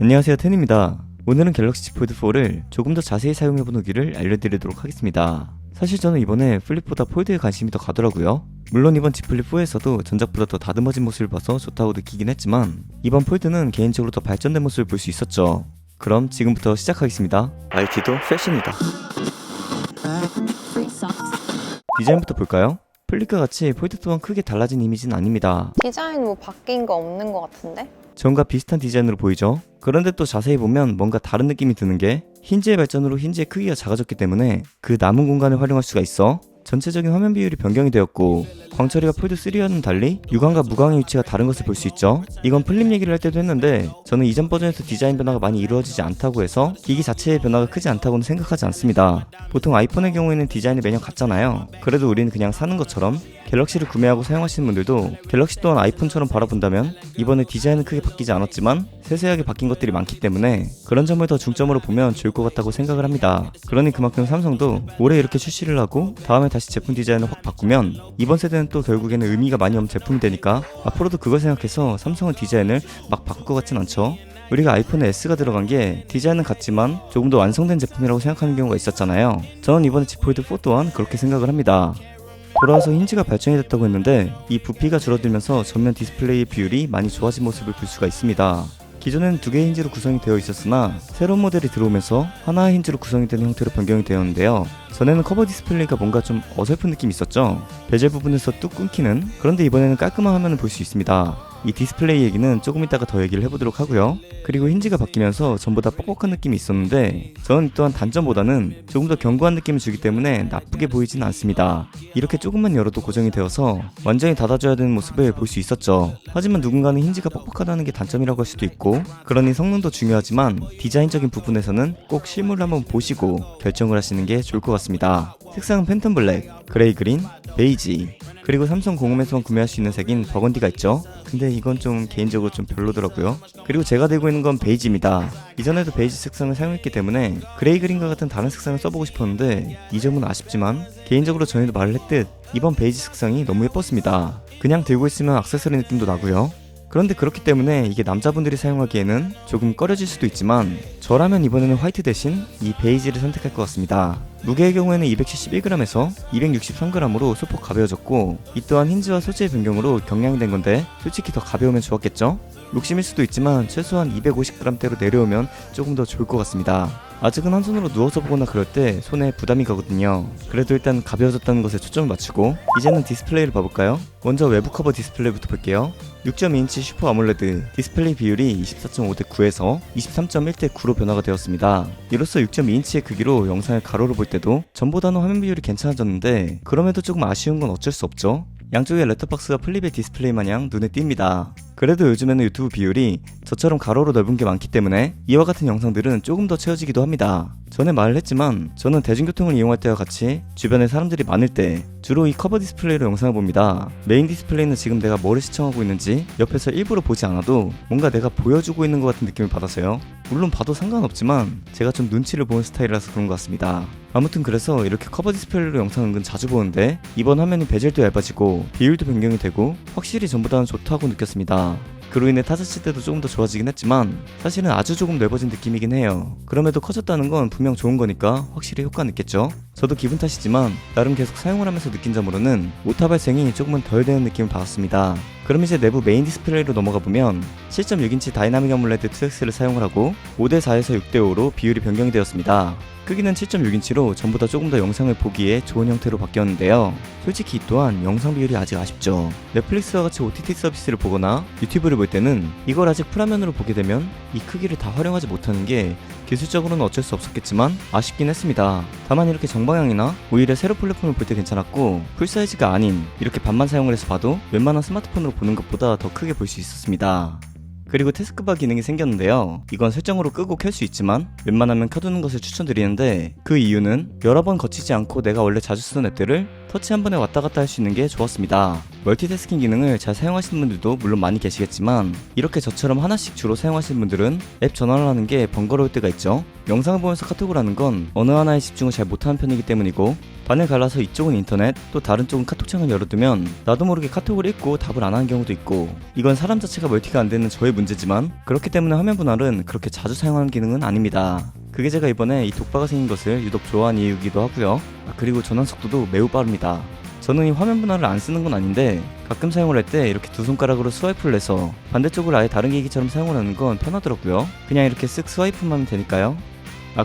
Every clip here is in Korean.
안녕하세요, 텐입니다. 오늘은 갤럭시 Z 폴드4를 조금 더 자세히 사용해본 후기를 알려드리도록 하겠습니다. 사실 저는 이번에 플립보다 폴드에 관심이 더 가더라고요. 물론 이번 Z 플립4에서도 전작보다 더 다듬어진 모습을 봐서 좋다고 느끼긴 했지만 이번 폴드는 개인적으로 더 발전된 모습을 볼 수 있었죠. 그럼 지금부터 시작하겠습니다. IT도 패션이다. 디자인부터 볼까요? 플립과 같이 폴드 또한 크게 달라진 이미지는 아닙니다. 디자인 뭐 바뀐 거 없는 거 같은데? 전과 비슷한 디자인으로 보이죠? 그런데 또 자세히 보면 뭔가 다른 느낌이 드는 게 힌지의 발전으로 힌지의 크기가 작아졌기 때문에 그 남은 공간을 활용할 수가 있어 전체적인 화면 비율이 변경이 되었고 광처리가 폴드3와는 달리 유광과 무광의 위치가 다른 것을 볼 수 있죠. 이건 플립 얘기를 할 때도 했는데 저는 이전 버전에서 디자인 변화가 많이 이루어지지 않다고 해서 기기 자체의 변화가 크지 않다고는 생각하지 않습니다. 보통 아이폰의 경우에는 디자인이 매년 같잖아요. 그래도 우리는 그냥 사는 것처럼 갤럭시를 구매하고 사용하시는 분들도 갤럭시 또한 아이폰처럼 바라본다면 이번에 디자인은 크게 바뀌지 않았지만 세세하게 바뀐 것들이 많기 때문에 그런 점을 더 중점으로 보면 좋을 것 같다고 생각을 합니다. 그러니 그만큼 삼성도 올해 이렇게 출시를 하고 다음에 다시 제품 디자인을 확 바꾸면 이번 세대는 또 결국에는 의미가 많이 없는 제품이 되니까 앞으로도 그걸 생각해서 삼성은 디자인을 막 바꿀 것 같진 않죠. 우리가 아이폰에 S가 들어간 게 디자인은 같지만 조금 더 완성된 제품이라고 생각하는 경우가 있었잖아요. 저는 이번에 Z 폴드4 또한 그렇게 생각을 합니다. 돌아와서 힌지가 발전이 됐다고 했는데 이 부피가 줄어들면서 전면 디스플레이의 비율이 많이 좋아진 모습을 볼 수가 있습니다. 기존에는 두 개의 힌지로 구성이 되어 있었으나 새로운 모델이 들어오면서 하나의 힌지로 구성이 되는 형태로 변경이 되었는데요. 전에는 커버 디스플레이가 뭔가 좀 어설픈 느낌이 있었죠. 베젤 부분에서 뚝 끊기는, 그런데 이번에는 깔끔한 화면을 볼 수 있습니다. 이 디스플레이 얘기는 조금 이따가 더 얘기를 해보도록 하고요. 그리고 힌지가 바뀌면서 전부 다 뻑뻑한 느낌이 있었는데 저는 또한 단점보다는 조금 더 견고한 느낌을 주기 때문에 나쁘게 보이지는 않습니다. 이렇게 조금만 열어도 고정이 되어서 완전히 닫아줘야 되는 모습을 볼 수 있었죠. 하지만 누군가는 힌지가 뻑뻑하다는 게 단점이라고 할 수도 있고 그러니 성능도 중요하지만 디자인적인 부분에서는 꼭 실물을 한번 보시고 결정을 하시는 게 좋을 것 같습니다. 색상은 팬텀 블랙, 그레이 그린, 베이지, 그리고 삼성 공홈에서만 구매할 수 있는 색인 버건디가 있죠. 근데 이건 좀 개인적으로 좀 별로더라고요. 그리고 제가 들고 있는 건 베이지입니다. 이전에도 베이지 색상을 사용했기 때문에 그레이 그린과 같은 다른 색상을 써보고 싶었는데 이 점은 아쉽지만 개인적으로 전에도 말을 했듯 이번 베이지 색상이 너무 예뻤습니다. 그냥 들고 있으면 액세서리 느낌도 나고요. 그런데 그렇기 때문에 이게 남자분들이 사용하기에는 조금 꺼려질 수도 있지만 저라면 이번에는 화이트 대신 이 베이지를 선택할 것 같습니다. 무게의 경우에는 271g에서 263g으로 소폭 가벼워졌고 이 또한 힌지와 소재의 변경으로 경량이 된 건데 솔직히 더 가벼우면 좋았겠죠? 욕심일 수도 있지만 최소한 250g대로 내려오면 조금 더 좋을 것 같습니다. 아직은 한 손으로 누워서 보거나 그럴 때 손에 부담이 가거든요. 그래도 일단 가벼워졌다는 것에 초점을 맞추고 이제는 디스플레이를 봐볼까요? 먼저 외부 커버 디스플레이부터 볼게요. 6.2인치 슈퍼 아몰레드 디스플레이 비율이 24.5대 9에서 23.1대 9로 변화가 되었습니다. 이로써 6.2인치의 크기로 영상을 가로로 볼 때도 전보다는 화면 비율이 괜찮아졌는데 그럼에도 조금 아쉬운 건 어쩔 수 없죠. 양쪽의 렛터박스가 플립의 디스플레이 마냥 눈에 띕니다. 그래도 요즘에는 유튜브 비율이 저처럼 가로로 넓은 게 많기 때문에 이와 같은 영상들은 조금 더 채워지기도 합니다. 전에 말을 했지만 저는 대중교통을 이용할 때와 같이 주변에 사람들이 많을 때 주로 이 커버 디스플레이로 영상을 봅니다. 메인 디스플레이는 지금 내가 뭐를 시청하고 있는지 옆에서 일부러 보지 않아도 뭔가 내가 보여주고 있는 것 같은 느낌을 받아서요. 물론 봐도 상관없지만 제가 좀 눈치를 보는 스타일이라서 그런 것 같습니다. 아무튼 그래서 이렇게 커버 디스플레이로 영상을 은근 자주 보는데 이번 화면이 베젤도 얇아지고 비율도 변경이 되고 확실히 전보다는 좋다고 느꼈습니다. 그로 인해 타자칠 때도 조금 더 좋아지긴 했지만 사실은 아주 조금 넓어진 느낌이긴 해요. 그럼에도 커졌다는 건 분명 좋은 거니까 확실히 효과는 있겠죠? 저도 기분 탓이지만 나름 계속 사용을 하면서 느낀 점으로는 오타 발생이 조금은 덜 되는 느낌을 받았습니다. 그럼 이제 내부 메인 디스플레이로 넘어가 보면 7.6인치 다이나믹 아몰레드 2X를 사용을 하고 5대4에서 6대5로 비율이 변경이 되었습니다. 크기는 7.6인치로 전보다 조금 더 영상을 보기에 좋은 형태로 바뀌었는데요. 솔직히 이 또한 영상 비율이 아직 아쉽죠. 넷플릭스와 같이 OTT 서비스를 보거나 유튜브를 볼 때는 이걸 아직 풀화면으로 보게 되면 이 크기를 다 활용하지 못하는 게 기술적으로는 어쩔 수 없었겠지만 아쉽긴 했습니다. 다만 이렇게 정방향이나 오히려 세로 플랫폼을 볼 때 괜찮았고 풀사이즈가 아닌 이렇게 반만 사용을 해서 봐도 웬만한 스마트폰으로 보는 것보다 더 크게 볼 수 있었습니다. 그리고 태스크바 기능이 생겼는데요. 이건 설정으로 끄고 켤 수 있지만 웬만하면 켜두는 것을 추천드리는데 그 이유는 여러 번 거치지 않고 내가 원래 자주 쓰던 앱들을 터치 한 번에 왔다 갔다 할 수 있는 게 좋았습니다. 멀티태스킹 기능을 잘 사용하시는 분들도 물론 많이 계시겠지만 이렇게 저처럼 하나씩 주로 사용하시는 분들은 앱 전환을 하는 게 번거로울 때가 있죠. 영상을 보면서 카톡을 하는 건 어느 하나에 집중을 잘 못하는 편이기 때문이고, 반을 갈라서 이쪽은 인터넷 또 다른 쪽은 카톡창을 열어두면 나도 모르게 카톡을 읽고 답을 안 하는 경우도 있고, 이건 사람 자체가 멀티가 안 되는 저의 문제지만 그렇기 때문에 화면 분할은 그렇게 자주 사용하는 기능은 아닙니다. 그게 제가 이번에 이 독바가 생긴 것을 유독 좋아하는 이유이기도 하고요. 그리고 전환 속도도 매우 빠릅니다. 저는 이 화면 분할을 안 쓰는 건 아닌데 가끔 사용을 할 때 이렇게 두 손가락으로 스와이프를 해서 반대쪽을 아예 다른 기기처럼 사용을 하는 건 편하더라고요. 그냥 이렇게 쓱 스와이프만 하면 되니까요.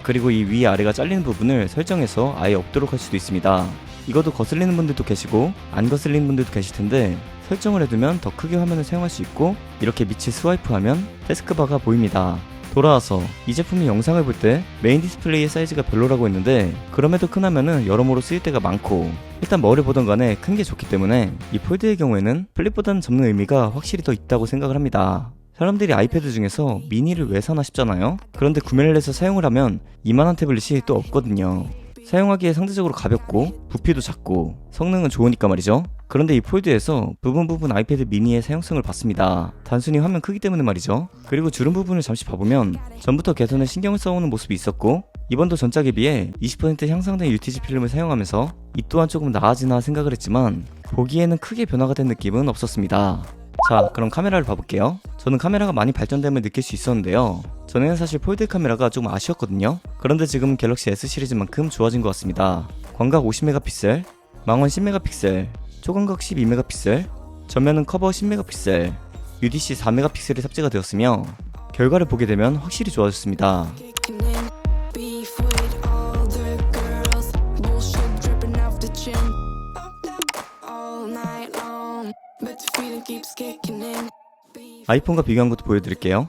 그리고 이 위아래가 잘리는 부분을 설정해서 아예 없도록 할 수도 있습니다. 이것도 거슬리는 분들도 계시고 안 거슬리는 분들도 계실 텐데, 설정을 해두면 더 크게 화면을 사용할 수 있고 이렇게 밑을 스와이프하면 태스크바가 보입니다. 돌아와서 이 제품이 영상을 볼 때 메인 디스플레이의 사이즈가 별로라고 했는데, 그럼에도 큰 화면은 여러모로 쓰일 때가 많고 일단 뭐를 보던 간에 큰 게 좋기 때문에 이 폴드의 경우에는 플립보다는 접는 의미가 확실히 더 있다고 생각을 합니다. 사람들이 아이패드 중에서 미니를 왜 사나 싶잖아요. 그런데 구매를 해서 사용을 하면 이만한 태블릿이 또 없거든요. 사용하기에 상대적으로 가볍고 부피도 작고 성능은 좋으니까 말이죠. 그런데 이 폴드에서 부분 아이패드 미니의 사용성을 봤습니다. 단순히 화면 크기 때문에 말이죠. 그리고 주름 부분을 잠시 봐보면 전부터 개선에 신경을 써오는 모습이 있었고, 이번도 전작에 비해 20% 향상된 UTG 필름을 사용하면서 이 또한 조금 나아지나 생각을 했지만 보기에는 크게 변화가 된 느낌은 없었습니다. 자, 그럼 카메라를 봐볼게요. 저는 카메라가 많이 발전됨을 느낄 수 있었는데요. 전에는 사실 폴드 카메라가 조금 아쉬웠거든요. 그런데 지금은 갤럭시 S 시리즈만큼 좋아진 것 같습니다. 광각 50메가픽셀, 망원 10메가픽셀, 초광각 12메가픽셀, 전면은 커버 10메가픽셀, UDC 4메가픽셀이 탑재가 되었으며 결과를 보게 되면 확실히 좋아졌습니다. 아이폰과 비교한 것도 보여드릴게요.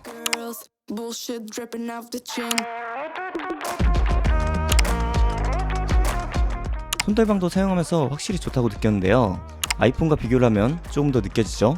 손떨방도 사용하면서 확실히 좋다고 느꼈는데요. 아이폰과 비교를 하면 조금 더 느껴지죠?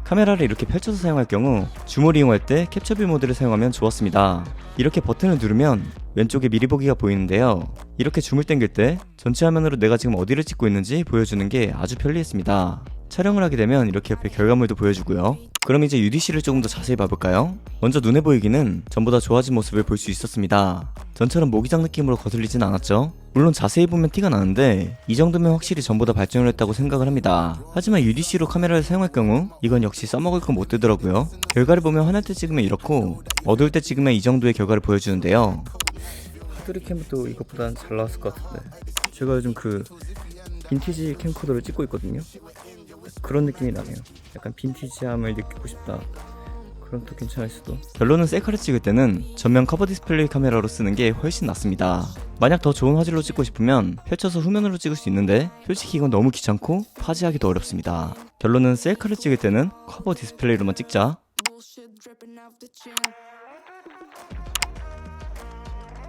카메라를 이렇게 펼쳐서 사용할 경우 줌을 이용할 때 캡처뷰 모드를 사용하면 좋았습니다. 이렇게 버튼을 누르면 왼쪽에 미리 보기가 보이는데요. 이렇게 줌을 당길 때 전체 화면으로 내가 지금 어디를 찍고 있는지 보여주는 게 아주 편리했습니다. 촬영을 하게 되면 이렇게 옆에 결과물도 보여주고요. 그럼 이제 UDC를 조금 더 자세히 봐볼까요? 먼저 눈에 보이기는 전보다 좋아진 모습을 볼 수 있었습니다. 전처럼 모기장 느낌으로 거슬리진 않았죠? 물론 자세히 보면 티가 나는데 이 정도면 확실히 전보다 발전을 했다고 생각을 합니다. 하지만 UDC로 카메라를 사용할 경우 이건 역시 써먹을 건 못 되더라고요. 결과를 보면 환할 때 찍으면 이렇고 어두울 때 찍으면 이 정도의 결과를 보여주는데요. 하드리 캠도 이것보다는 잘 나왔을 것 같은데, 제가 요즘 그 빈티지 캠코더를 찍고 있거든요. 그런 느낌이 나네요. 약간 빈티지함을 느끼고 싶다. 그럼 또 괜찮을 수도. 결론은 셀카를 찍을 때는 전면 커버 디스플레이 카메라로 쓰는 게 훨씬 낫습니다. 만약 더 좋은 화질로 찍고 싶으면 펼쳐서 후면으로 찍을 수 있는데 솔직히 이건 너무 귀찮고 파지하기도 어렵습니다. 결론은 셀카를 찍을 때는 커버 디스플레이로만 찍자.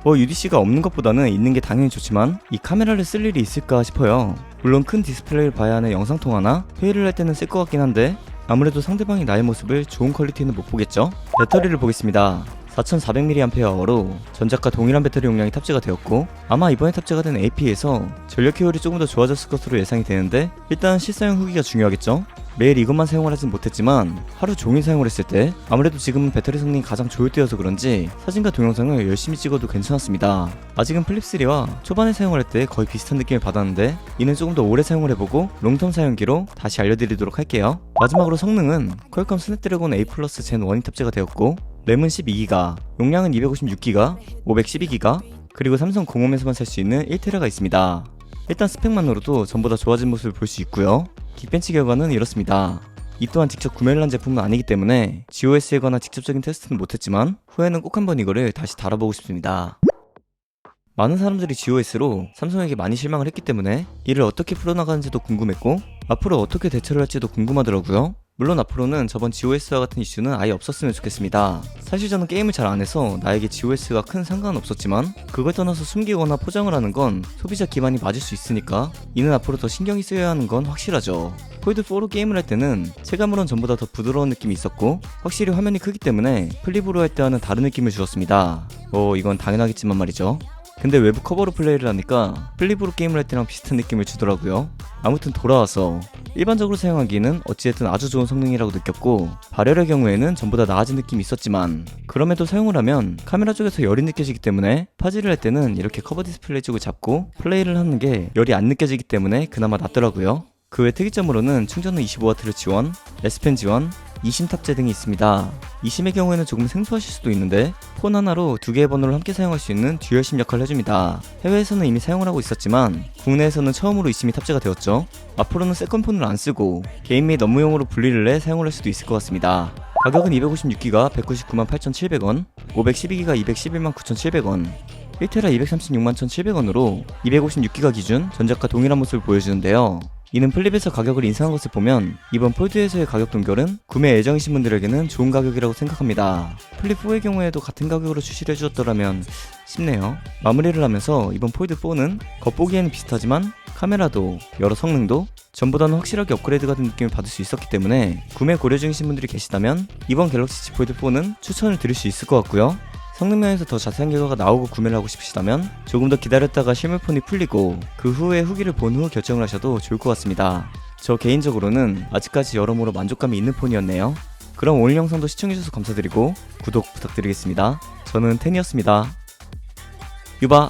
UDC가 없는 것보다는 있는 게 당연히 좋지만 이 카메라를 쓸 일이 있을까 싶어요. 물론 큰 디스플레이를 봐야 하는 영상통화나 회의를 할 때는 쓸 것 같긴 한데 아무래도 상대방이 나의 모습을 좋은 퀄리티는 못 보겠죠? 배터리를 보겠습니다. 4400mAh로 전작과 동일한 배터리 용량이 탑재가 되었고 아마 이번에 탑재가 된 AP에서 전력 효율이 조금 더 좋아졌을 것으로 예상이 되는데, 일단 실사용 후기가 중요하겠죠? 매일 이것만 사용을 하진 못했지만 하루 종일 사용을 했을 때 아무래도 지금은 배터리 성능이 가장 좋을 때여서 그런지 사진과 동영상을 열심히 찍어도 괜찮았습니다. 아직은 플립3와 초반에 사용을 할 때 거의 비슷한 느낌을 받았는데 이는 조금 더 오래 사용을 해보고 롱텀 사용기로 다시 알려드리도록 할게요. 마지막으로 성능은 퀄컴 스냅드래곤 A 플러스 젠 1이 탑재가 되었고 램은 12기가, 용량은 256기가, 512기가, 그리고 삼성 공홈에서만 살 수 있는 1TB가 있습니다. 일단 스펙만으로도 전보다 좋아진 모습을 볼 수 있고요. 긱벤치 결과는 이렇습니다. 이 또한 직접 구매를 한 제품은 아니기 때문에 GOS에 관한 직접적인 테스트는 못했지만 후에는 꼭 한번 이거를 다시 달아보고 싶습니다. 많은 사람들이 GOS로 삼성에게 많이 실망을 했기 때문에 이를 어떻게 풀어나가는지도 궁금했고 앞으로 어떻게 대처를 할지도 궁금하더라고요. 물론 앞으로는 저번 GOS와 같은 이슈는 아예 없었으면 좋겠습니다. 사실 저는 게임을 잘 안해서 나에게 GOS가 큰 상관은 없었지만 그걸 떠나서 숨기거나 포장을 하는 건 소비자 기반이 맞을 수 있으니까 이는 앞으로 더 신경이 쓰여야 하는 건 확실하죠. 폴드4로 게임을 할 때는 체감으론 전보다 더 부드러운 느낌이 있었고 확실히 화면이 크기 때문에 플립으로 할 때와는 다른 느낌을 주었습니다. 이건 당연하겠지만 말이죠. 근데 외부 커버로 플레이를 하니까 플립으로 게임을 할 때랑 비슷한 느낌을 주더라고요. 아무튼 돌아와서 일반적으로 사용하기에는 어찌됐든 아주 좋은 성능이라고 느꼈고, 발열의 경우에는 전보다 나아진 느낌이 있었지만 그럼에도 사용을 하면 카메라 쪽에서 열이 느껴지기 때문에 파지를 할 때는 이렇게 커버 디스플레이 쪽을 잡고 플레이를 하는 게 열이 안 느껴지기 때문에 그나마 낫더라고요. 그 외 특이점으로는 충전은 25W를 지원, S펜 지원, eSIM 탑재 등이 있습니다. eSIM의 경우에는 조금 생소하실 수도 있는데 폰 하나로 두 개의 번호를 함께 사용할 수 있는 듀얼심 역할을 해줍니다. 해외에서는 이미 사용을 하고 있었지만 국내에서는 처음으로 eSIM이 탑재가 되었죠. 앞으로는 세컨폰을 안 쓰고 개인 및 업무용으로 분리를 해 사용을 할 수도 있을 것 같습니다. 가격은 256GB 199만 8,700원, 512GB 211만 9,700원, 1TB 236만 1,700원으로 256GB 기준 전작과 동일한 모습을 보여주는데요. 이는 플립에서 가격을 인상한 것을 보면 이번 폴드에서의 가격 동결은 구매 예정이신 분들에게는 좋은 가격이라고 생각합니다. 플립 4의 경우에도 같은 가격으로 출시를 해주었더라면 싶네요. 마무리를 하면서 이번 폴드 4는 겉보기에는 비슷하지만 카메라도 여러 성능도 전보다는 확실하게 업그레이드가 된 느낌을 받을 수 있었기 때문에 구매 고려 중이신 분들이 계시다면 이번 갤럭시 Z 폴드 4는 추천을 드릴 수 있을 것 같고요. 성능 면에서 더 자세한 결과가 나오고 구매를 하고 싶으시다면 조금 더 기다렸다가 실물폰이 풀리고 그 후에 후기를 본 후 결정을 하셔도 좋을 것 같습니다. 저 개인적으로는 아직까지 여러모로 만족감이 있는 폰이었네요. 그럼 오늘 영상도 시청해주셔서 감사드리고 구독 부탁드리겠습니다. 저는 텐이었습니다. 유바!